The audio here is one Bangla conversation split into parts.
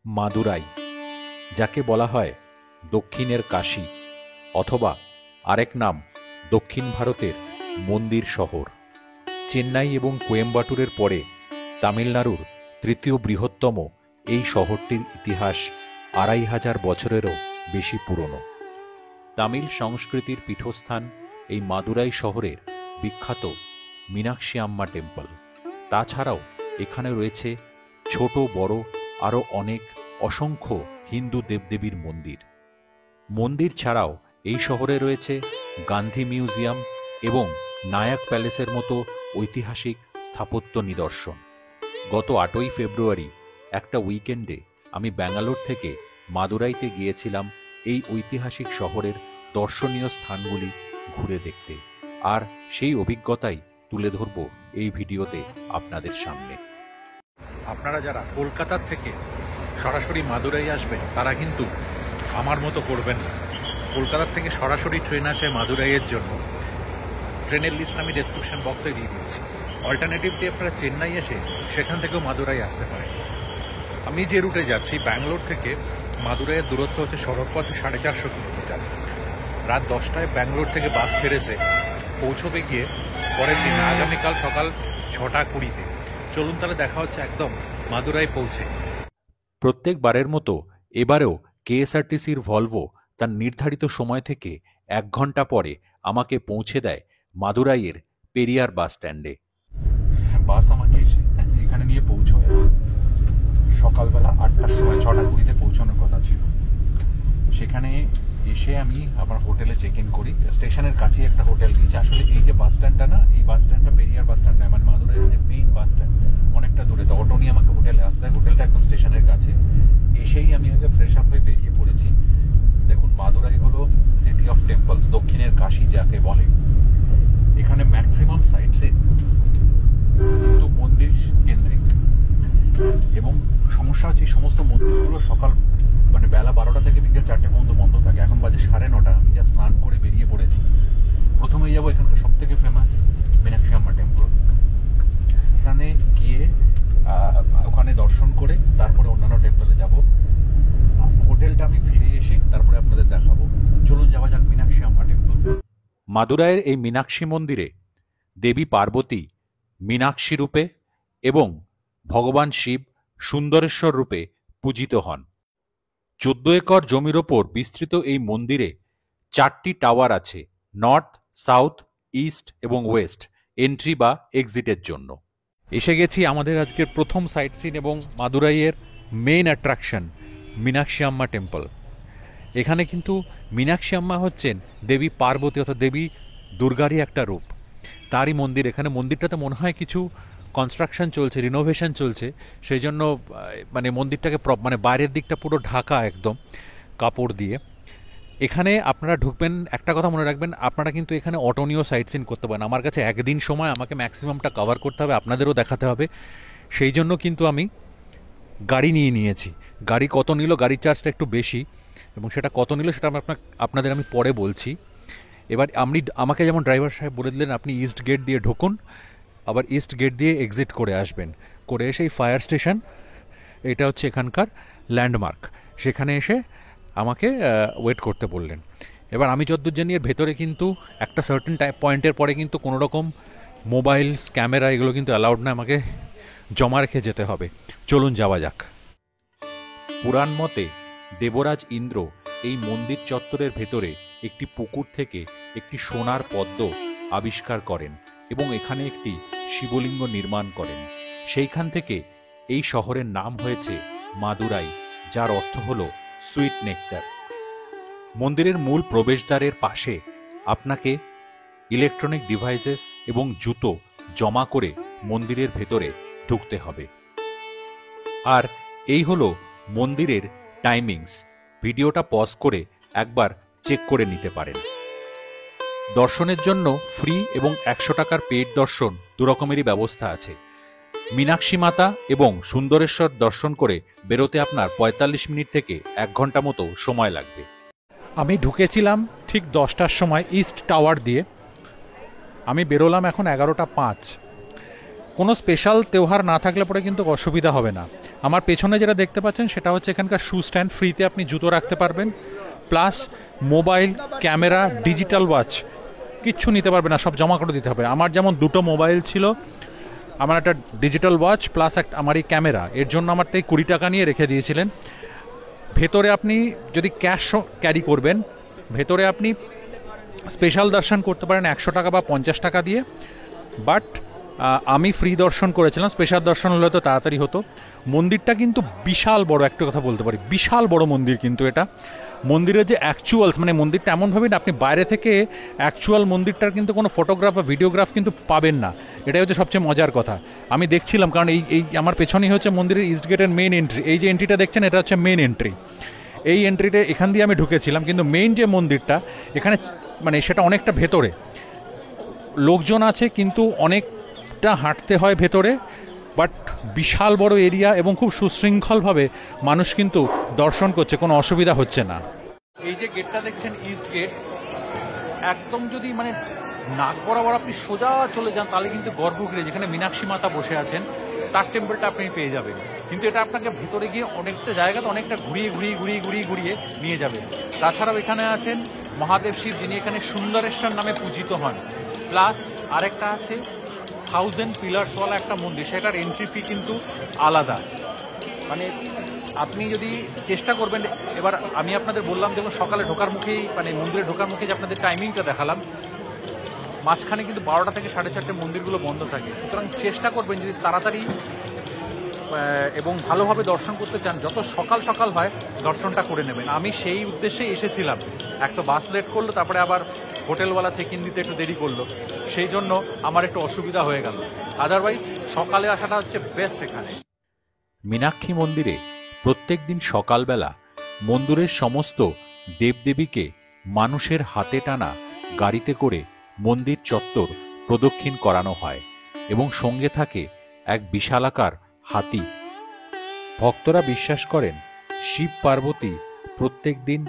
মাদুরাই, যাকে বলা হয় দক্ষিণের কাশী অথবা আরেক নাম দক্ষিণ ভারতের মন্দির শহর। চেন্নাই এবং কোয়েম্বাটুরের পরে তামিলনাড়ুর তৃতীয় বৃহত্তম এই শহরটির ইতিহাস ২৫০০ বছরেরও বেশি পুরনো। তামিল সংস্কৃতির পীঠস্থান এই মাদুরাই শহরের বিখ্যাত মীনাক্ষী আম্মা টেম্পল। তাছাড়াও এখানে রয়েছে ছোট বড় আরও অনেক অসংখ্য হিন্দু দেবদেবীর মন্দির। মন্দির ছাড়াও এই শহরে রয়েছে গান্ধী মিউজিয়াম এবং নায়াক প্যালেসের মতো ঐতিহাসিক স্থাপত্য নিদর্শন। গত ৮ই ফেব্রুয়ারি একটা উইকেন্ডে আমি ব্যাঙ্গালোর থেকে মাদুরাইতে গিয়েছিলাম এই ঐতিহাসিক শহরের দর্শনীয় স্থানগুলি ঘুরে দেখতে, আর সেই অভিজ্ঞতাই তুলে ধরব এই ভিডিওতে আপনাদের সামনে। আপনারা যারা কলকাতার থেকে সরাসরি মাদুরাই আসবেন তারা কিন্তু আমার মতো করবেন না। কলকাতার থেকে সরাসরি ট্রেন আছে মাদুরাইয়ের জন্য। ট্রেনের লিস্ট আমি ডেসক্রিপশন বক্সে দিয়ে দিচ্ছি। অল্টারনেটিভলি আপনারা চেন্নাই এসে সেখান থেকেও মাদুরাই আসতে পারেন। আমি যে রুটে যাচ্ছি ব্যাঙ্গালোর থেকে মাদুরাইয়ের দূরত্ব হচ্ছে সড়কপথে 450 কিলোমিটার। রাত 10টায় ব্যাঙ্গালোর থেকে বাস ছেড়েছে, পৌঁছবে গিয়ে পরের দিন আগামীকাল সকাল 6:20। চলুন তাহলে দেখা হচ্ছে একদম মাদুরাই পৌঁছে। প্রত্যেকবারের মতো এবারেও কেএসআরটিসির ভলভো তার নির্ধারিত সময় থেকে 1 ঘন্টা পরে আমাকে পৌঁছে দেয় মাদুরাইয়ের পেরিয়ার বাস স্ট্যান্ডে। বাস আমাকে এখানে নিয়ে পৌঁছয় সকালবেলা 8টার সময়, 6:20 পৌঁছানোর কথা ছিল। সেখানে এসে আমি আমার হোটেলে চেক ইন করি। স্টেশনের কাছেই একটা হোটেল নিয়েছে। আসলে এই যে বাস স্ট্যান্ডটা না, এই বাস স্ট্যান্ডটা পেরিয়ার বাস স্ট্যান্ড নয়, মানে মাদুরাইয়ের যে মেইন বাস স্ট্যান্ড অনেকটা দূরে। তো অটো নিয়ে আমাকে হোটেলে আসতে হয়। হোটেলটা একদম স্টেশনের কাছে। এসেই আমি আগে ফ্রেশ আপ হয়ে বেরিয়ে পড়েছি। দেখুন, মাদুরাই হলো সিটি অফ টেম্পলস, দক্ষিণের কাশী যাকে বলে। এখানে ম্যাক্সিমাম সাইট সিন কিন্তু মন্দির কেন্দ্রিক, এবং সমস্যা হচ্ছে এই সমস্ত মন্দিরগুলো সকাল মানে বেলা 12টা থেকে বিকেল 4টে পর্যন্ত বন্ধ থাকে। এখন বাজে 9:30। আমি যা স্নান করে বেরিয়ে পড়েছি। প্রথমে যাবো এখানকার সব থেকে ফেমাস মীনাক্ষী আম্মা টেম্পল। এখানে গিয়ে ওখানে দর্শন করে তারপরে অন্যান্য টেম্পলে যাব। হোটেলটা আমি ফিরে এসে তারপরে আপনাদের দেখাবো। চলুন যাওয়া যাক মীনাক্ষী আম্মা টেম্পল। মাদুরাইয়ের এই মীনাক্ষী মন্দিরে দেবী পার্বতী মীনাক্ষী রূপে এবং ভগবান শিব সুন্দরেশ্বর রূপে পূজিত হন। 14 একর জমির ওপর বিস্তৃত এই মন্দিরে 4টি টাওয়ার আছে, নর্থ, সাউথ, ইস্ট এবং ওয়েস্ট, এন্ট্রি বা এক্সিটের জন্য। এসে গেছি আমাদের আজকের প্রথম সাইট সিন এবং মাদুরাইয়ের মেইন অ্যাট্রাকশন মীনাক্ষী আম্মা টেম্পল। এখানে কিন্তু মীনাক্ষী আম্মা হচ্ছেন দেবী পার্বতী অর্থাৎ দেবী দুর্গারই একটা রূপ। তারই মন্দির। এখানে মন্দিরটাতে মনে হয় কিছু কনস্ট্রাকশন চলছে, রিনোভেশন চলছে, সেই জন্য মানে মন্দিরটাকে মানে বাইরের দিকটা পুরো ঢাকা একদম কাপড় দিয়ে। এখানে আপনারা ঢুকবেন, একটা কথা মনে রাখবেন, আপনারা কিন্তু এখানে অটো নিয়েও সাইট সিন করতে পারেন। আমার কাছে একদিন সময়, আমাকে ম্যাক্সিমামটা কভার করতে হবে, আপনাদেরও দেখাতে হবে, সেই জন্য কিন্তু আমি গাড়ি নিয়ে নিয়েছি। গাড়ি কত নিল, গাড়ির চার্জটা একটু বেশি, এবং সেটা কত নিল সেটা আপনাদের আমি পরে বলছি। এবার আমাকে যেমন ড্রাইভার সাহেব বলে দিলেন আপনি ইস্ট গেট দিয়ে ঢুকুন, আবার ইস্ট গেট দিয়ে এক্সিট করে আসবেন, করে এসে এই ফায়ার স্টেশন, এটা হচ্ছে এখানকার ল্যান্ডমার্ক, সেখানে এসে আমাকে ওয়েট করতে বললেন। এবার আমি যতদূর জানি এর ভেতরে কিন্তু একটা সার্টেন পয়েন্টের পরে কিন্তু কোনো রকম মোবাইলস, ক্যামেরা এগুলো কিন্তু অ্যালাউড না, আমাকে জমা রেখে যেতে হবে। চলুন যাওয়া যাক। পুরাণ মতে দেবরাজ ইন্দ্র এই মন্দির চত্বরের ভেতরে একটি পুকুর থেকে একটি সোনার পদ্ম আবিষ্কার করেন এবং এখানে একটি শিবলিঙ্গ নির্মাণ করেন। সেইখান থেকে এই শহরের নাম হয়েছে মাদুরাই, যার অর্থ হল সুইট নেকটার। মন্দিরের মূল প্রবেশদ্বারের পাশে আপনাকে ইলেকট্রনিক ডিভাইসেস এবং জুতো জমা করে মন্দিরের ভেতরে ঢুকতে হবে। আর এই হলো মন্দিরের টাইমিংস। ভিডিওটা পজ করে একবার চেক করে নিতে পারেন। দর্শনের জন্য ফ্রি এবং 100 টাকার পেইড দর্শন দুরকমেরই ব্যবস্থা আছে। মীনাক্ষী মাতা এবং সুন্দরেশ্বর দর্শন করে বেরোতে আপনার 45 মিনিট থেকে 1 ঘন্টা মতো সময় লাগবে। আমি ঢুকেছিলাম ঠিক 10টার সময় ইস্ট টাওয়ার দিয়ে। আমি বেরোলাম এখন 11টা 5। কোনো স্পেশাল তেওহার না থাকলে পরে কিন্তু অসুবিধা হবে না। আমার পেছনে যেটা দেখতে পাচ্ছেন সেটা হচ্ছে এখানকার শু স্ট্যান্ড, ফ্রিতে আপনি জুতো রাখতে পারবেন, plus mobile, camera, digital watch কিচ্ছু নিতে পারবে না, সব জমা করে দিতে হবে। আমার যেমন 2টো মোবাইল ছিল, আমার একটা ডিজিটাল ওয়াচ প্লাস আমার এই ক্যামেরা, এর জন্য আমার তাই 20 টাকা নিয়ে রেখে দিয়েছিলেন। ভেতরে আপনি যদি ক্যাশ ক্যারি করবেন, ভেতরে আপনি স্পেশাল দর্শন করতে পারেন 100 টাকা বা 50 টাকা দিয়ে, বাট আমি ফ্রি দর্শন করেছিলাম। স্পেশাল দর্শন হলে তো তাড়াতাড়ি হতো। মন্দিরটা কিন্তু বিশাল বড়, একটা কথা বলতে পারি, বিশাল বড় মন্দির কিন্তু এটা। মন্দিরের যে অ্যাকচুয়ালস, মানে মন্দিরটা এমনভাবেই না, আপনি বাইরে থেকে অ্যাকচুয়াল মন্দিরটার কিন্তু কোনো ফটোগ্রাফ বা ভিডিওগ্রাফ কিন্তু পাবেন না। এটাই হচ্ছে সবচেয়ে মজার কথা। আমি দেখছিলাম, কারণ এই আমার পেছনেই হচ্ছে মন্দিরের ইস্ট গেটের মেন এন্ট্রি। এই যে এন্ট্রিটা দেখছেন, এটা হচ্ছে মেন এন্ট্রি। এই এন্ট্রিতে এখান দিয়ে আমি ঢুকেছিলাম, কিন্তু মেইন যে মন্দিরটা এখানে, মানে সেটা অনেকটা ভেতরে। লোকজন আছে কিন্তু অনেকটা হাঁটতে হয় ভেতরে, বাট বিশাল বড় এরিয়া এবং খুব সুশৃঙ্খলভাবে মানুষ কিন্তু দর্শন করছে, কোনো অসুবিধা হচ্ছে না। এই যে গেটটা দেখছেন, ইস্ট গেট, একদম যদি মানে নাক বরাবর আপনি সোজা চলে যান, তাহলে কিন্তু গর্ভগৃহে যেখানে মীনাক্ষী মাতা বসে আছেন তার টেম্পলটা আপনি পেয়ে যাবেন। কিন্তু এটা আপনাকে ভিতরে গিয়ে অনেকটা জায়গাতে অনেকটা ঘুরিয়ে নিয়ে যাবে। তাছাড়াও এখানে আছেন মহাদেব শিব, যিনি এখানে সুন্দরেশ্বর নামে পূজিত হন। প্লাস আরেকটা আছে 1000 পিলার্সওয়ালা একটা মন্দির, সেটার এন্ট্রি ফি কিন্তু আলাদা। মানে আপনি যদি চেষ্টা করবেন, এবার আমি আপনাদের বললাম যেমন সকালে ঢোকার মুখেই, মানে মন্দিরে ঢোকার মুখে যে আপনাদের টাইমিংটা দেখালাম, মাঝখানে কিন্তু 12টা থেকে 4:30 মন্দিরগুলো বন্ধ থাকে। সুতরাং চেষ্টা করবেন যদি তাড়াতাড়ি এবং ভালোভাবে দর্শন করতে চান, যত সকাল সকাল হয় দর্শনটা করে নেবেন। আমি সেই উদ্দেশ্যেই এসেছিলাম। এক তো বাস লেট করলো, তারপরে আবার হোটেলওয়ালা চেক ইন দিতে একটু দেরি করলো, সেই জন্য আমার একটু অসুবিধা হয়ে গেল। আদারওয়াইজ সকালে আসাটা হচ্ছে বেস্ট। এখানে মীনাক্ষী মন্দিরে প্রত্যেক দিন সকালবেলা মন্দিরের সমস্ত দেবদেবীকে মানুষের হাতে টানা গাড়িতে করে মন্দির চত্বর প্রদক্ষিণ করানো হয় এবং সঙ্গে থাকে এক বিশালাকার হাতি। ভক্তরা বিশ্বাস করেন শিব পার্বতী প্রত্যেক দিন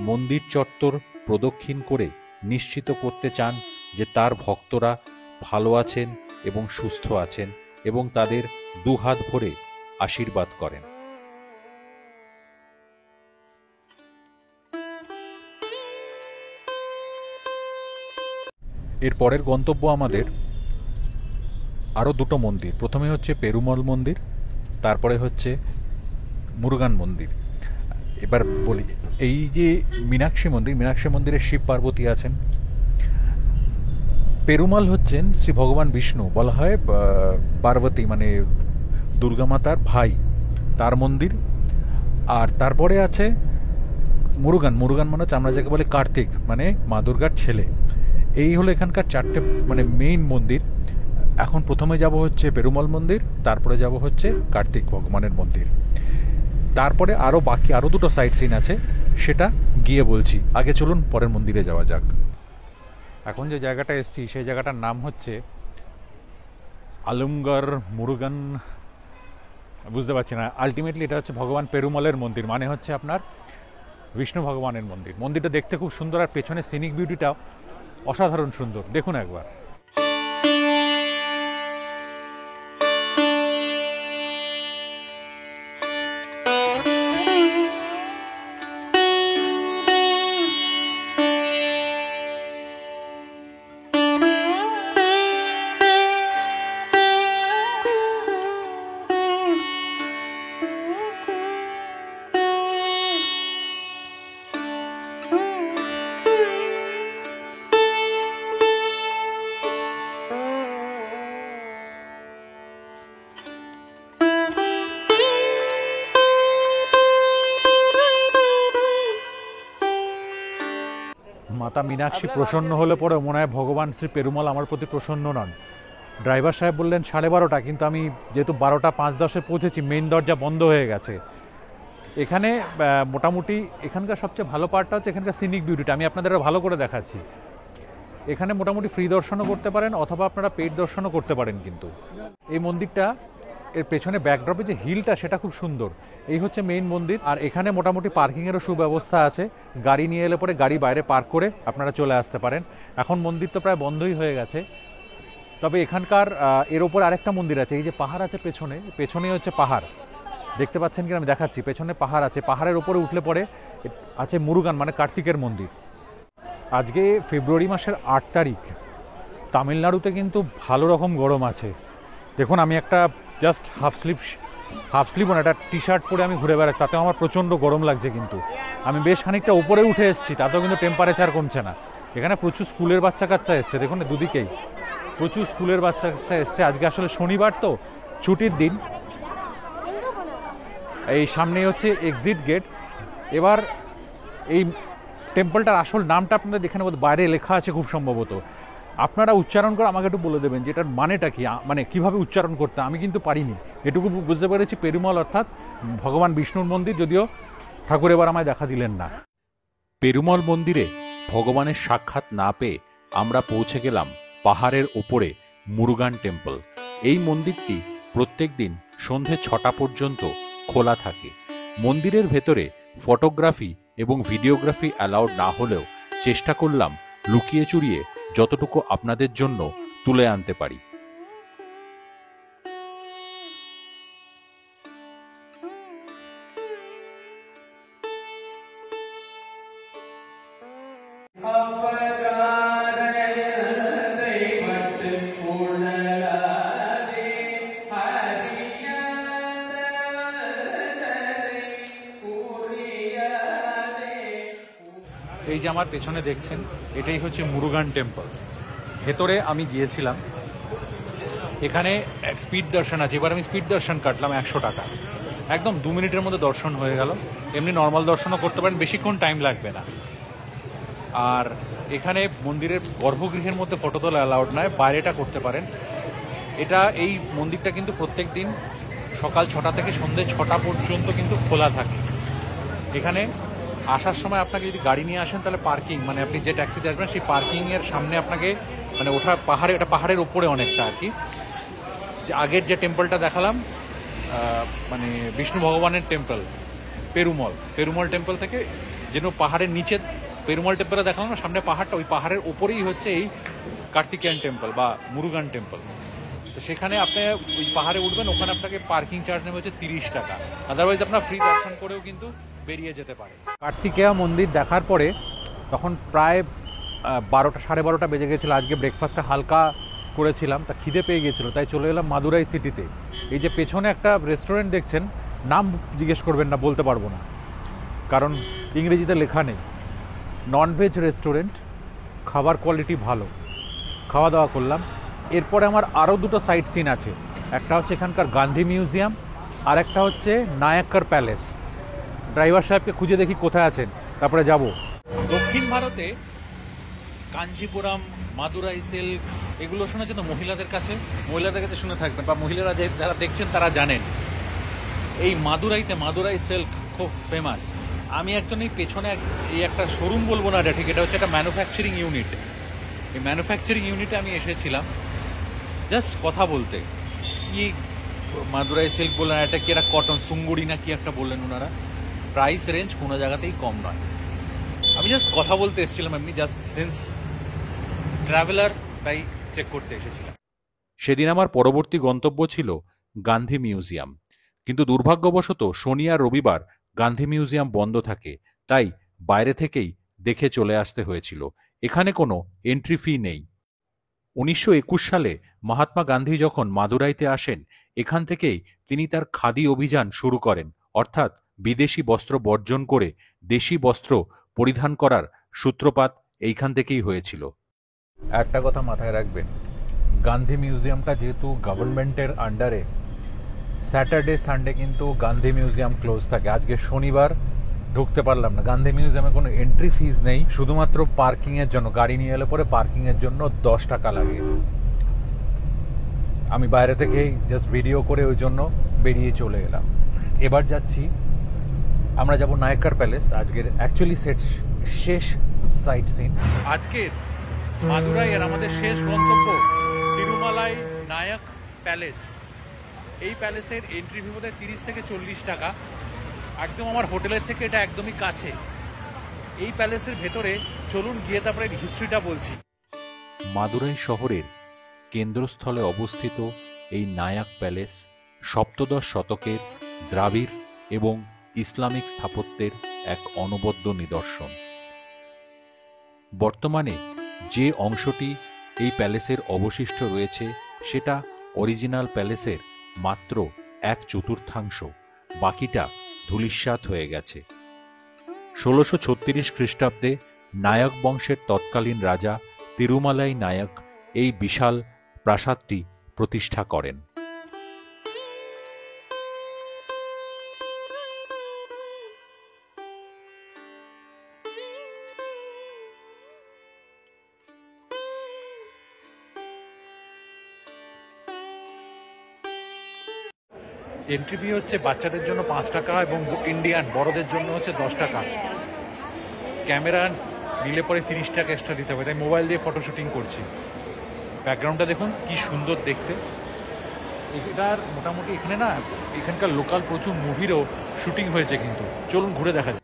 মন্দির চত্বর প্রদক্ষিণ করে নিশ্চিত করতে চান যে তার ভক্তরা ভালো আছেন এবং সুস্থ আছেন, এবং তাদের দুহাত ভরে আশীর্বাদ করেন। এর পরের গন্তব্য আমাদের আরও 2টো মন্দির। প্রথমে হচ্ছে পেরুমল মন্দির, তারপরে হচ্ছে মুরুগান মন্দির। এবার বলি, এই যে মীনাক্ষী মন্দির, মীনাক্ষী মন্দিরে শিব পার্বতী আছেন। পেরুমাল হচ্ছেন শ্রী ভগবান বিষ্ণু, বলা হয় পার্বতী মানে দুর্গা মাতার ভাই, তার মন্দির। আর তারপরে আছে মুরুগান। মুরুগান মানে হচ্ছে আমরা যাকে বলি কার্তিক, মানে মা দুর্গার ছেলে। এই হলো এখানকার 4টে মানে মেইন মন্দির। এখন প্রথমে যাব হচ্ছে পেরুমল মন্দির, তারপরে যাব হচ্ছে কার্তিক ভগবানের মন্দির। তারপরে বাকি আরও 2টো সাইট সিন আছে, সেটা গিয়ে বলছি। আগে চলুন পরের মন্দিরে যাওয়া যাক। এখন যে জায়গাটা এসছি সেই জায়গাটার নাম হচ্ছে আলমগড় মুরুগান, বুঝতে পারছি না। আলটিমেটলি এটা হচ্ছে ভগবান পেরুমলের মন্দির, মানে হচ্ছে আপনার বিষ্ণু ভগবানের মন্দির। মন্দিরটা দেখতে খুব সুন্দর, আর পেছনে সিনিক বিউটিটাও অসাধারণ সুন্দর, দেখুন একবার। মাতা মীনাক্ষী প্রসন্ন হলে পরে মনে হয় ভগবান শ্রী পেরুমল আমার প্রতি প্রসন্ন নন। ড্রাইভার সাহেব বললেন 12:30, কিন্তু আমি যেহেতু 12:05-10 পৌঁছেছি, মেইন দরজা বন্ধ হয়ে গেছে। এখানে মোটামুটি এখানকার সবচেয়ে ভালো পার্টটা হচ্ছে এখানকার সিনিক বিউটিটা। আমি আপনাদের ভালো করে দেখাচ্ছি। এখানে মোটামুটি ফ্রি দর্শনও করতে পারেন অথবা আপনারা পেইড দর্শনও করতে পারেন। কিন্তু এই মন্দিরটা, এর পেছনে ব্যাকড্রপে যে হিলটা, সেটা খুব সুন্দর। এই হচ্ছে মেইন মন্দির। আর এখানে মোটামুটি পার্কিংয়েরও সুব্যবস্থা আছে। গাড়ি নিয়ে এলে পরে গাড়ি বাইরে পার্ক করে আপনারা চলে আসতে পারেন। এখন মন্দির তো প্রায় বন্ধই হয়ে গেছে, তবে এখানকার এর ওপর আরেকটা মন্দির আছে, এই যে পাহাড় আছে পেছনে, পেছনে হচ্ছে পাহাড়, দেখতে পাচ্ছেন কিনা আমি দেখাচ্ছি, পেছনে পাহাড় আছে, পাহাড়ের উপরে উঠলে পরে আছে মুরুগান মানে কার্তিকের মন্দির। আজকে ফেব্রুয়ারি মাসের 8 তারিখ, তামিলনাড়ুতে কিন্তু ভালো রকম গরম আছে। দেখুন আমি একটা জাস্ট হাফ স্লিভ না, একটা টি শার্ট পরে আমি ঘুরে বেড়াচ্ছি, তাতেও আমার প্রচণ্ড গরম লাগছে। কিন্তু আমি বেশ খানিকটা উপরে উঠে এসেছি, তাতেও কিন্তু টেম্পারেচার কমছে না। এখানে প্রচুর স্কুলের বাচ্চা কাচ্চা এসছে, দেখুন দুদিকেই প্রচুর স্কুলের বাচ্চা কাচ্চা এসছে। আজকে আসলে শনিবার তো ছুটির দিন। এই সামনেই হচ্ছে এক্সিট গেট। এবার এই টেম্পলটার আসল নামটা আপনাদের দেখে নেব, বাইরে লেখা আছে খুব সম্ভবত, আপনারা উচ্চারণ করে আমাকে একটু বলে দেবেন যে এটার মানেটা কি, মানে কিভাবে উচ্চারণ করতে। আমি কিন্তু পারিনি, এটুকু বুঝতে পেরেছি পেরুমল অর্থাৎ ভগবান বিষ্ণুর মন্দির, যদিও ঠাকুর এবার আমায় দেখা দিলেন না। পেরুমল মন্দিরে ভগবানের সাক্ষাৎ না পেয়ে আমরা পৌঁছে গেলাম পাহাড়ের ওপরে মুরুগান টেম্পল। এই মন্দিরটি প্রত্যেক দিন সন্ধে 6টা পর্যন্ত খোলা থাকে। মন্দিরের ভেতরে ফটোগ্রাফি এবং ভিডিওগ্রাফি অ্যালাউড না হলেও চেষ্টা করলাম লুকিয়ে চুরিয়ে যতটুকু আপনাদের জন্য তুলে আনতে পারি। এই যে আমার পেছনে দেখছেন, এটাই হচ্ছে মুরুগান টেম্পল। ভেতরে আমি গিয়েছিলাম, এখানে স্পিড দর্শন আছে। এবার আমি স্পিড দর্শন কাটলাম 100 টাকা, একদম 2 মিনিটের মধ্যে দর্শন হয়ে গেল। এমনি নর্মাল দর্শনও করতে পারেন, বেশিক্ষণ টাইম লাগবে না। আর এখানে মন্দিরের গর্ভগৃহের মধ্যে ফটো তোলা অ্যালাউড নয়, বাইরেটা করতে পারেন। এই মন্দিরটা কিন্তু প্রত্যেক দিন সকাল 6টা থেকে সন্ধ্যে 6টা পর্যন্ত কিন্তু খোলা থাকে। এখানে আসার সময় আপনাকে যদি গাড়ি নিয়ে আসেন তাহলে পার্কিং, মানে আপনি যে ট্যাক্সিতে আসবেন সেই পার্কিংয়ের সামনে আপনাকে মানে ওঠা পাহাড়ে, এটা পাহাড়ের ওপরে অনেকটা আর কি। যে আগের যে টেম্পলটা দেখালাম মানে বিষ্ণু ভগবানের টেম্পল পেরুমল টেম্পল থেকে যেন পাহাড়ের নিচে পেরুমল টেম্পলটা দেখালাম না, সামনে পাহাড়টা, ওই পাহাড়ের ওপরেই হচ্ছে এই কার্তিকেয়ান টেম্পল বা মুরুগান টেম্পল। তো সেখানে আপনি ওই পাহাড়ে উঠবেন, ওখানে আপনাকে পার্কিং চার্জ নেবে হচ্ছে 30 টাকা। আদারওয়াইজ আপনার ফ্রি দর্শন করেও কিন্তু বেরিয়ে যেতে পারে। কার্তিকেয়া মন্দির দেখার পরে তখন প্রায় 12টা 12:30 বেজে গেছিলো। আজকে ব্রেকফাস্টটা হালকা করেছিলাম, তা খিদে পেয়ে গেছিলো, তাই চলে এলাম মাদুরাই সিটিতে। এই যে পেছনে একটা রেস্টুরেন্ট দেখছেন, নাম জিজ্ঞেস করবেন না, বলতে পারবো না কারণ ইংরেজিতে লেখা নেই। ননভেজ রেস্টুরেন্ট, খাবার কোয়ালিটি ভালো, খাওয়া দাওয়া করলাম। এরপরে আমার আরও দুটো সাইট সিন আছে, একটা হচ্ছে এখানকার গান্ধী মিউজিয়াম, আর একটা হচ্ছে নায়াক্কার প্যালেস। ড্রাইভার সাহেবকে খুঁজে দেখি কোথায় আছেন, তারপরে যাব। দক্ষিণ ভারতে কাঞ্চিপুরম, মাদুরাই সিল্ক এগুলো শুনেছেন তো মহিলাদের কাছে শুনে থাকবেন, বা মহিলারা যারা দেখছেন তারা জানেন। এই মাদুরাই সিল্ক খুব ফেমাস। আমি একজন এই পেছনে এই একটা শোরুম বলবো না এটা ঠিক, এটা হচ্ছে একটা ম্যানুফ্যাকচারিং ইউনিট। এই ম্যানুফ্যাকচারিং ইউনিটে আমি এসেছিলাম জাস্ট কথা বলতে। কি মাদুরাই সিল্ক বললেন, এটা কি একটা কটন সুঙ্গুড়ি না কি একটা বললেন ওনারা। প্রাইস রেঞ্জ কোনো জায়গাতেই কম নয়। আমি জাস্ট কথা বলতে এসেছিলাম এমনি, জাস্ট সিন্স ট্রাভেলার তাই চেক করতে এসেছিলাম। সেদিন আমার পরবর্তী গন্তব্য ছিল গান্ধী মিউজিয়াম, কিন্তু দুর্ভাগ্যবশত শনি আর রবিবার গান্ধী মিউজিয়াম বন্ধ থাকে, তাই বাইরে থেকেই দেখে চলে আসতে হয়েছিল। এখানে কোনো এন্ট্রি ফি নেই। 1921 সালে মহাত্মা গান্ধী যখন মাদুরাইতে আসেন, এখান থেকেই তিনি তার খাদি অভিযান শুরু করেন, অর্থাৎ বিদেশি বস্ত্র বর্জন করে দেশি বস্ত্র পরিধান করার সূত্রপাত এইখান থেকেই হয়েছিল। একটা কথা মাথায় রাখবেন, গান্ধী মিউজিয়ামটা যেহেতু গভর্নমেন্টের আন্ডারে, স্যাটারডে সানডে কিন্তু গান্ধী মিউজিয়াম ক্লোজ থাকে। আজকে শনিবার ঢুকতে পারলাম না। গান্ধী মিউজিয়ামে কোনো এন্ট্রি ফিজ নেই, শুধুমাত্র পার্কিংয়ের জন্য, গাড়ি নিয়ে এলে পরে পার্কিংয়ের জন্য 10 টাকা লাগে। আমি বাইরে থেকেই জাস্ট ভিডিও করে ওই জন্য বেরিয়ে চলে এলাম। এবার যাচ্ছি, আমরা যাব নায়াক্কার প্যালেস। আজকের অ্যাকচুয়ালি শেষ সাইট সিন। আজকের মাদুরাই আর আমাদের শেষ গন্তব্য তিরুমালাই নায়াক প্যালেস। এই প্যালেসের এন্ট্রি ফি বোধহয় 30 থেকে 40 টাকা। একদম আমার হোটেলের থেকে এটা একদমই কাছে। এই প্যালেসের ভেতরে চলুন গিয়ে তারপরে হিস্ট্রিটা বলছি। মাদুরাই শহরের কেন্দ্রস্থলে অবস্থিত এই নায়াক প্যালেস সপ্তদশ শতকের দ্রাবিড় এবং ইসলামিক স্থাপত্যের এক অনবদ্য নিদর্শন। বর্তমানে যে অংশটি এই প্যালেসের অবশিষ্ট রয়েছে সেটা অরিজিনাল প্যালেসের মাত্র 1/4, বাকিটা ধূলিসাৎ হয়ে গেছে। 1636 খ্রিস্টাব্দে নায়ক বংশের তৎকালীন রাজা তিরুমালাই নায়ক এই বিশাল প্রাসাদটি প্রতিষ্ঠা করেন। এন্ট্রি ফি হচ্ছে বাচ্চাদের জন্য 5 টাকা এবং ইন্ডিয়ান বড়দের জন্য হচ্ছে 10 টাকা। ক্যামেরা নিলে পরে 30 টাকা এক্সট্রা দিতে হবে। তাই মোবাইল দিয়ে ফটো শুটিং করছি। ব্যাকগ্রাউন্ডটা দেখুন কি সুন্দর দেখতে। এটার মোটামুটি এখানে না, এখানকার লোকাল প্রচুর মুভিরও শুটিং হয়েছে কিন্তু। চলুন ঘুরে দেখা যায়।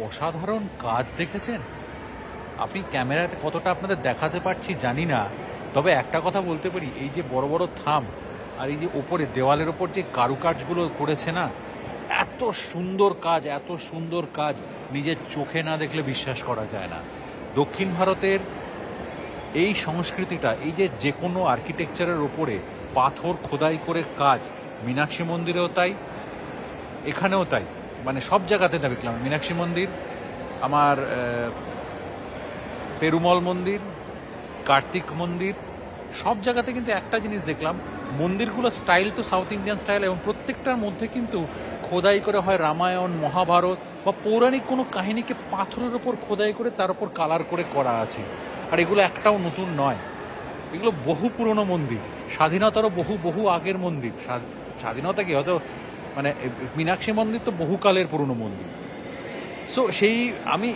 অসাধারণ কাজ দেখেছেন আপনি। ক্যামেরাতে কতটা আপনাদের দেখাতে পারছি জানি না, তবে একটা কথা বলতে পারি, এই যে বড় বড় থাম আর এই যে ওপরে দেওয়ালের ওপর যে কারুকাজগুলো করেছে না, এত সুন্দর কাজ, এত সুন্দর কাজ নিজের চোখে না দেখলে বিশ্বাস করা যায় না। দক্ষিণ ভারতের এই সংস্কৃতিটা, এই যে কোনো আর্কিটেকচারের ওপরে পাথর খোদাই করে কাজ, মীনাক্ষী মন্দিরেও তাই, এখানেও তাই, মানে সব জায়গাতে দেখলাম। মীনাক্ষী মন্দির, আমার পেরুমল মন্দির, কার্তিক মন্দির, সব জায়গাতে কিন্তু একটা জিনিস দেখলাম, মন্দিরগুলো স্টাইল তো সাউথ ইন্ডিয়ান স্টাইল, এবং প্রত্যেকটার মধ্যে কিন্তু খোদাই করে হয় রামায়ণ, মহাভারত বা পৌরাণিক কোনো কাহিনীকে পাথরের ওপর খোদাই করে তার উপর কালার করে করা আছে। আর এগুলো একটাও নতুন নয়, এগুলো বহু পুরনো মন্দির, স্বাধীনতারও বহু আগের মন্দির। স্বাধীনতা কি হয়তো, মানে মীনাক্ষী মন্দির তো বহুকালের পুরনো মন্দির। সো আমি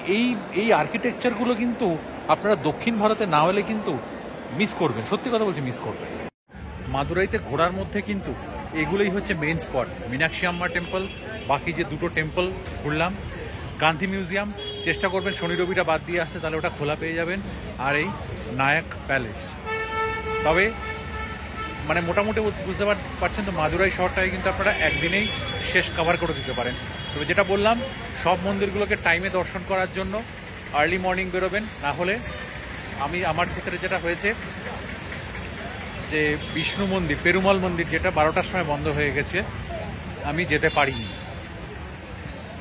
এই আর্কিটেকচারগুলো কিন্তু আপনারা দক্ষিণ ভারতে না হলে কিন্তু মিস করবেন, সত্যি কথা বলছি, মিস করবেন। মাদুরাইতে ঘোরার মধ্যে কিন্তু এগুলোই হচ্ছে মেইন স্পট। মীনাক্ষী আম্মা টেম্পল, বাকি যে দুটো টেম্পল ঘুরলাম, গান্ধী মিউজিয়াম চেষ্টা করবেন শনি রবিটা বাদ দিয়ে আসতে, তাহলে ওটা খোলা পেয়ে যাবেন, আর এই নায়ক প্যালেস। তবে মানে মোটামুটি বুঝতে পারছেন তো, মাদুরাই শহরটাকে কিন্তু আপনারা একদিনেই শেষ কভার করে দিতে পারেন। তবে যেটা বললাম, সব মন্দিরগুলোকে টাইমে দর্শন করার জন্য আর্লি মর্নিং বেরোবেন, না হলে আমার ক্ষেত্রে যেটা হয়েছে যে বিষ্ণু মন্দির, পেরুমল মন্দির, যেটা 12টার সময় বন্ধ হয়ে গেছে, আমি যেতে পারিনি।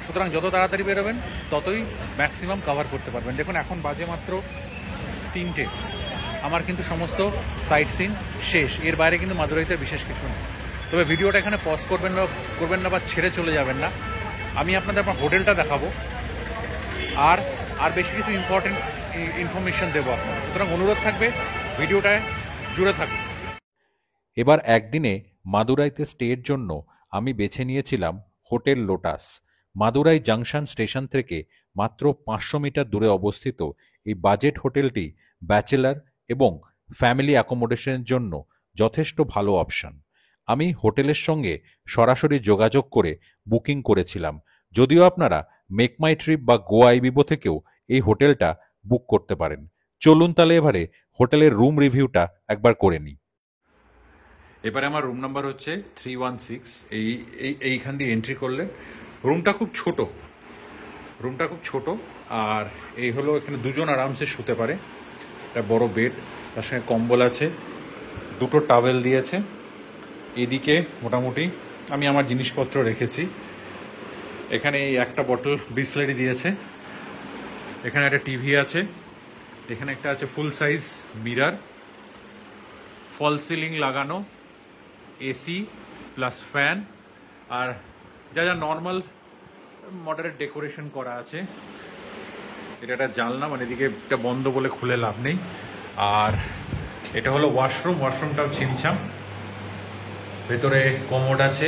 সুতরাং যত তাড়াতাড়ি বেরোবেন ততই ম্যাক্সিমাম কভার করতে পারবেন। দেখুন এখন বাজে মাত্র 3টে, আমার কিন্তু সমস্ত সাইট সিন শেষ। এর বাইরে কিন্তু মাদুরাইতে বিশেষ কিছু নেই। তবে ভিডিওটা এখানে পজ করবেন না বা ছেড়ে চলে যাবেন না। আমি আপনাদের আমার হোটেলটা দেখাবো, আর বেশি কিছু ইম্পর্টেন্ট ইনফরমেশন দেবো আপনাদের। সুতরাং অনুরোধ থাকবে ভিডিওটায় জুড়ে থাকুন। এবার একদিনে মাদুরাইতে স্টের জন্য আমি বেছে নিয়েছিলাম hotel lotus. Madurai junction station থেকে মাত্র 500 মিটার দূরে অবস্থিত এই বাজেট হোটেলটি ব্যাচেলার এবং ফ্যামিলি অ্যাকোমোডেশনের জন্য যথেষ্ট ভালো অপশন। আমি হোটেলের সঙ্গে সরাসরি যোগাযোগ করে বুকিং করেছিলাম, যদিও আপনারা মেক মাই ট্রিপ বা গোয়া আইবিবো থেকেও এই হোটেলটা বুক করতে পারেন। চলুন তাহলে এবারে হোটেলের রুম রিভিউটা একবার করে নিই। এবারে আমার রুম নাম্বার হচ্ছে 316। এইখান দিয়ে এন্ট্রি করলে রুমটা খুব ছোট, আর এই হলো এখানে দুজন আরামসে শুতে পারে। একটা বড় বেড, তার সঙ্গে কম্বল আছে, দুটো টাওয়েল দিয়েছে। এদিকে মোটামুটি আমি আমার জিনিসপত্র রেখেছি। এখানে এই একটা বটল বিসলেরি দিয়েছে, এখানে একটা টিভি আছে, এখানে একটা আছে ফুল সাইজ মিরার, ফল সিলিং লাগানো, এসি প্লাস ফ্যান, আর যা যা নর্মাল মডারেট ডেকোরেশন করা আছে। এটা একটা জানলা, মানে এদিকে এটা বন্ধ বলে খুলে লাভ নেই। আর এটা হলো ওয়াশরুম, ওয়াশরুমটাও ছিমছাম, ভেতরে কমোড আছে।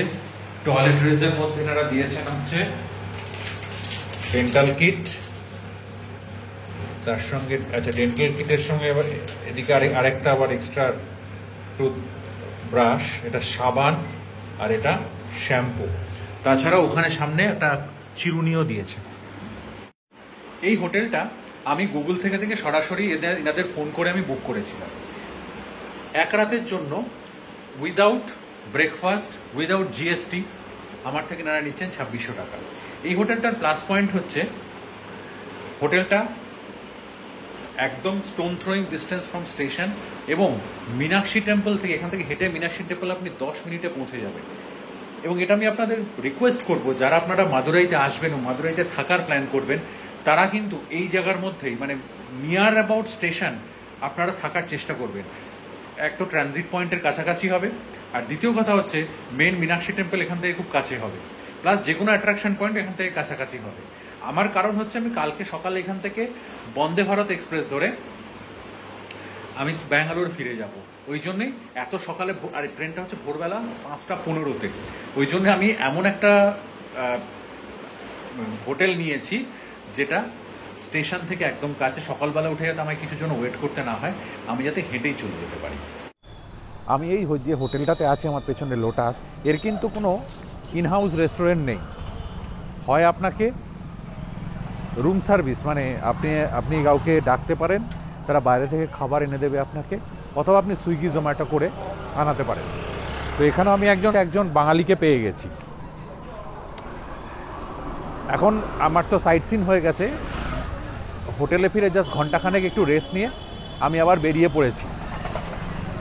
টয়লেট রেজের মধ্যে এনারা দিয়েছেন হচ্ছে ডেন্টাল কিট, তার সঙ্গে আচ্ছা ডেন্টাল কিটের সঙ্গে আবার এদিকে আরেকটা আবার এক্সট্রা টুথ ব্রাশ, এটা সাবান আর এটা শ্যাম্পু। তাছাড়া ওখানে সামনে একটা চিরুনিও দিয়েছে। এই হোটেলটা আমি গুগল থেকে সরাসরি এনাদের ফোন করে আমি বুক করেছিলাম। এক রাতের জন্য উইদাউট ব্রেকফাস্ট, উইদাউট জিএসটি আমার থেকে এনারা নিচ্ছেন 2600 টাকা। এই হোটেলটার প্লাস পয়েন্ট হচ্ছে হোটেলটা একদম stone throwing distance from station, এবং মীনাক্ষী টেম্পল থেকে, এখান থেকে হেঁটে মীনাক্ষী টেম্পল আপনি 10 মিনিটে পৌঁছে যাবেন। এবং এটা আমি আপনাদের রিকোয়েস্ট করব, যারা আপনারা মাদুরাইতে আসবেন ও মাদুরাইতে থাকার প্ল্যান করবেন, তারা কিন্তু এই জায়গার মধ্যেই, মানে নিয়ার অ্যাবাউট স্টেশন আপনারা থাকার চেষ্টা করবেন। এক তো ট্রানজিট পয়েন্টের কাছাকাছি হবে, আর দ্বিতীয় কথা হচ্ছে মেন মীনাক্ষী টেম্পল এখান থেকে খুব কাছে হবে, প্লাস যে কোনো অ্যাট্রাকশন পয়েন্ট এখান থেকে কাছাকাছি হবে। আমার কারণ হচ্ছে আমি কালকে সকালে এখান থেকে বন্দে ভারত এক্সপ্রেস ধরে আমি ব্যাঙ্গালোর ফিরে যাব, ওই জন্যেই এত সকালে, আর ট্রেনটা হচ্ছে ভোরবেলা 5:15-তে। ওই জন্য আমি এমন একটা হোটেল নিয়েছি যেটা স্টেশন থেকে একদম কাছে। সকালবেলা উঠে যাতে আমায় কিছু জন্য ওয়েট করতে না হয়, আমি যাতে হেঁটেই চলে যেতে পারি। আমি এই যে হোটেলটাতে আছে আমার পেছনে লোটাস, এর কিন্তু কোনো ইনহাউস রেস্টুরেন্ট নেই। হয় আপনাকে রুম সার্ভিস, মানে আপনি কাউকে ডাকতে পারেন, তারা বাইরে থেকে খাবার এনে দেবে আপনাকে, অথবা আপনি সুইগি জোম্যাটো করে আনাতে পারেন। তো এখানেও আমি একজন বাঙালিকে পেয়ে গেছি। এখন আমার তো সাইট সিন হয়ে গেছে, হোটেলে ফিরে জাস্ট ঘন্টাখানেক একটু রেস্ট নিয়ে আমি আবার বেরিয়ে পড়েছি।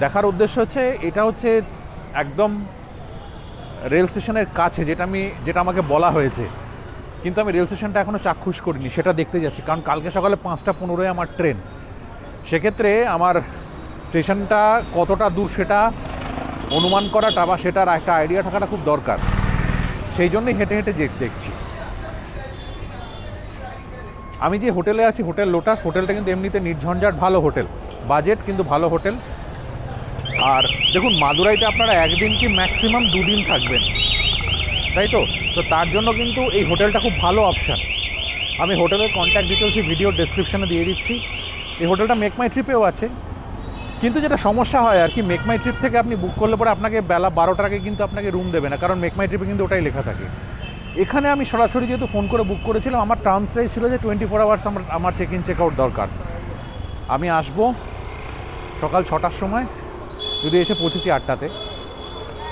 দেখার উদ্দেশ্য হচ্ছে, এটা হচ্ছে একদম রেল স্টেশনের কাছে, যেটা আমাকে বলা হয়েছে, কিন্তু আমি রেল স্টেশনটা এখনও চাক্ষুষ করিনি, সেটা দেখতে যাচ্ছি। কারণ কালকে সকালে 5:15-এ আমার ট্রেন, সেক্ষেত্রে আমার স্টেশনটা কতটা দূর সেটা অনুমান করাটা বা সেটার একটা আইডিয়া থাকাটা খুব দরকার। সেই জন্যই হেঁটে হেঁটে দেখছি। আমি যে হোটেলে আছি, হোটেল লোটাস, হোটেলটা কিন্তু এমনিতে নির্ঝঞ্ঝাট ভালো হোটেল, বাজেট কিন্তু ভালো হোটেল। আর দেখুন, মাদুরাইতে আপনারা একদিন কি ম্যাক্সিমাম 2 দিন থাকবেন, তাই তো তার জন্য কিন্তু এই হোটেলটা খুব ভালো অপশান। আমি হোটেলের কন্ট্যাক্ট ডিটেলস ভিডিও ডেসক্রিপশানে দিয়ে দিচ্ছি। এই হোটেলটা মেক মাই ট্রিপেও আছে, কিন্তু যেটা সমস্যা হয় আর কি, মেক মাই ট্রিপ থেকে আপনি বুক করলে পরে আপনাকে বেলা 12টার আগে কিন্তু আপনাকে রুম দেবে না, কারণ মেক মাই ট্রিপে কিন্তু ওটাই লেখা থাকে। এখানে আমি সরাসরি যেহেতু ফোন করে বুক করেছিলাম, আমার টার্মসটাই ছিল যে 24 আওয়ার্স আমার চেক ইন চেক আউট দরকার। আমি আসবো সকাল 6টার সময়, যদি এসে পৌঁছেছি 8টাতে,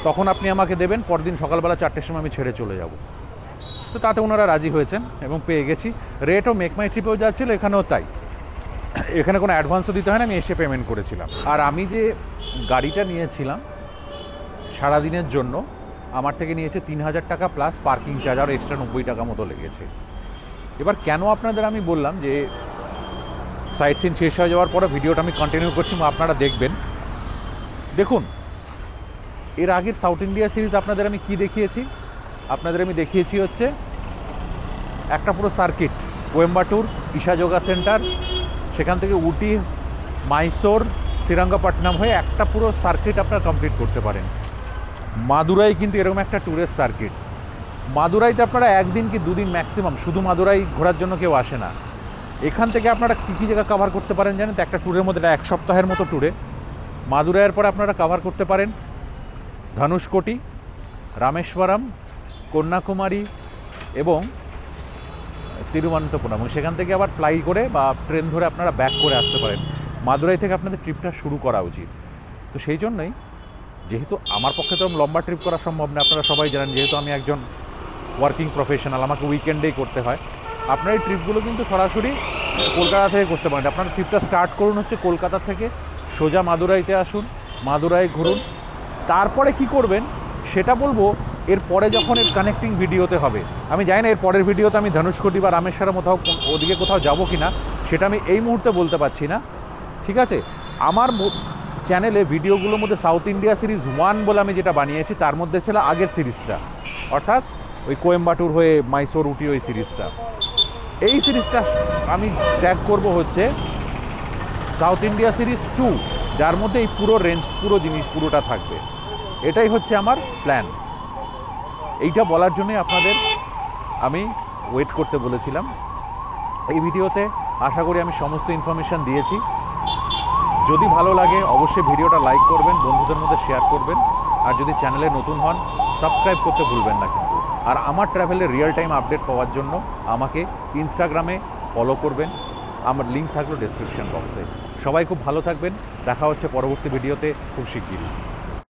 তখন আপনি আমাকে দেবেন, পরদিন সকালবেলা 4টের সময় আমি ছেড়ে চলে যাব। তো তাতে ওনারা রাজি হয়েছেন এবং পেয়ে গেছি। রেটও মেক মাই ট্রিপেও যা ছিল এখানেও তাই, এখানে কোনো অ্যাডভান্সও দিতে হয় না, আমি এসে পেমেন্ট করেছিলাম। আর আমি যে গাড়িটা নিয়েছিলাম সারাদিনের জন্য, আমার থেকে নিয়েছে 3000 টাকা প্লাস পার্কিং চার্জ, আর এক্সট্রা 90 টাকা মতো লেগেছে। এবার কেন আপনাদের আমি বললাম যে সাইট সিন শেষ হয়ে যাওয়ার পরে ভিডিওটা আমি কন্টিনিউ করছি, আপনারা দেখবেন। দেখুন, এর আগের সাউথ ইন্ডিয়া সিরিজ আপনাদের আমি কি দেখিয়েছি, আপনাদের আমি দেখিয়েছি হচ্ছে একটা পুরো সার্কিট, কোয়েম্বাটুর, ঈশা যোগা সেন্টার, সেখান থেকে উটি, মাইসোর, শ্রীরঙ্গপট্টনম হয়ে একটা পুরো সার্কিট আপনারা কমপ্লিট করতে পারেন। মাদুরাই কিন্তু এরকম একটা ট্যুরের সার্কিট। মাদুরাইতে আপনারা 1 দিন কি 2 দিন ম্যাক্সিমাম, শুধু মাদুরাই ঘোরার জন্য কেউ আসে না। এখান থেকে আপনারা কী কী জায়গা কভার করতে পারেন জানেন তো? একটা ট্যুরের মধ্যে 1 সপ্তাহের মতো ট্যুরে মাদুরাইয়ের পরে আপনারা কভার করতে পারেন ধনুষকোটি, রামেশ্বরম, কন্যাকুমারী এবং তিরুবনন্তপুরম, এবং সেখান থেকে আবার ফ্লাই করে বা ট্রেন ধরে আপনারা ব্যাক করে আসতে পারেন। মাদুরাই থেকে আপনাদের ট্রিপটা শুরু করা উচিত। তো সেই জন্যই, যেহেতু আমার পক্ষে তো লম্বা ট্রিপ করা সম্ভব না, আপনারা সবাই জানেন, যেহেতু আমি একজন ওয়ার্কিং প্রফেশনাল, আমাকে উইকেন্ডেই করতে হয়। আপনার এই ট্রিপগুলো কিন্তু সরাসরি কলকাতা থেকে করতে পারেন। আপনার ট্রিপটা স্টার্ট করুন হচ্ছে কলকাতা থেকে, সোজা মাদুরাইতে আসুন, মাদুরাই ঘুরুন। তারপরে কি করবেন সেটা বলবো এরপরে যখন এর কানেক্টিং ভিডিওতে হবে। আমি জানি না এর পরের ভিডিওতে আমি ধনুষকোটি বা রামেশ্বরম ওদিকে কোথাও যাবো কি না, সেটা আমি এই মুহূর্তে বলতে পারছি না, ঠিক আছে? আমার চ্যানেলে ভিডিওগুলোর মধ্যে সাউথ ইন্ডিয়া সিরিজ 1 বলে আমি যেটা বানিয়েছি, তার মধ্যে ছিল আগের সিরিজটা। অর্থাৎ ওই কোয়েম্বাটুর হয়ে মাইসোর উটি ওই সিরিজটা। এই সিরিজটা আমি ট্যাগ করব হচ্ছে সাউথ ইন্ডিয়া সিরিজ 2, যার মধ্যে এই পুরো রেঞ্জ পুরোটা থাকবে। এটাই হচ্ছে আমার প্ল্যান। এইটা বলার জন্যই আপনাদের আমি ওয়েট করতে বলেছিলাম। এই ভিডিওতে আশা করি আমি সমস্ত ইনফরমেশান দিয়েছি। যদি ভালো লাগে অবশ্যই ভিডিওটা লাইক করবেন, বন্ধুদের মধ্যে শেয়ার করবেন, আর যদি চ্যানেলে নতুন হন সাবস্ক্রাইব করতে ভুলবেন না কিন্তু। আর আমার ট্রাভেলের রিয়েল টাইম আপডেট পাওয়ার জন্য আমাকে ইনস্টাগ্রামে ফলো করবেন, আমার লিঙ্ক থাকলো ডেসক্রিপশন বক্সে। সবাই খুব ভালো থাকবেন, দেখা হচ্ছে পরবর্তী ভিডিওতে খুব শিগগিরই।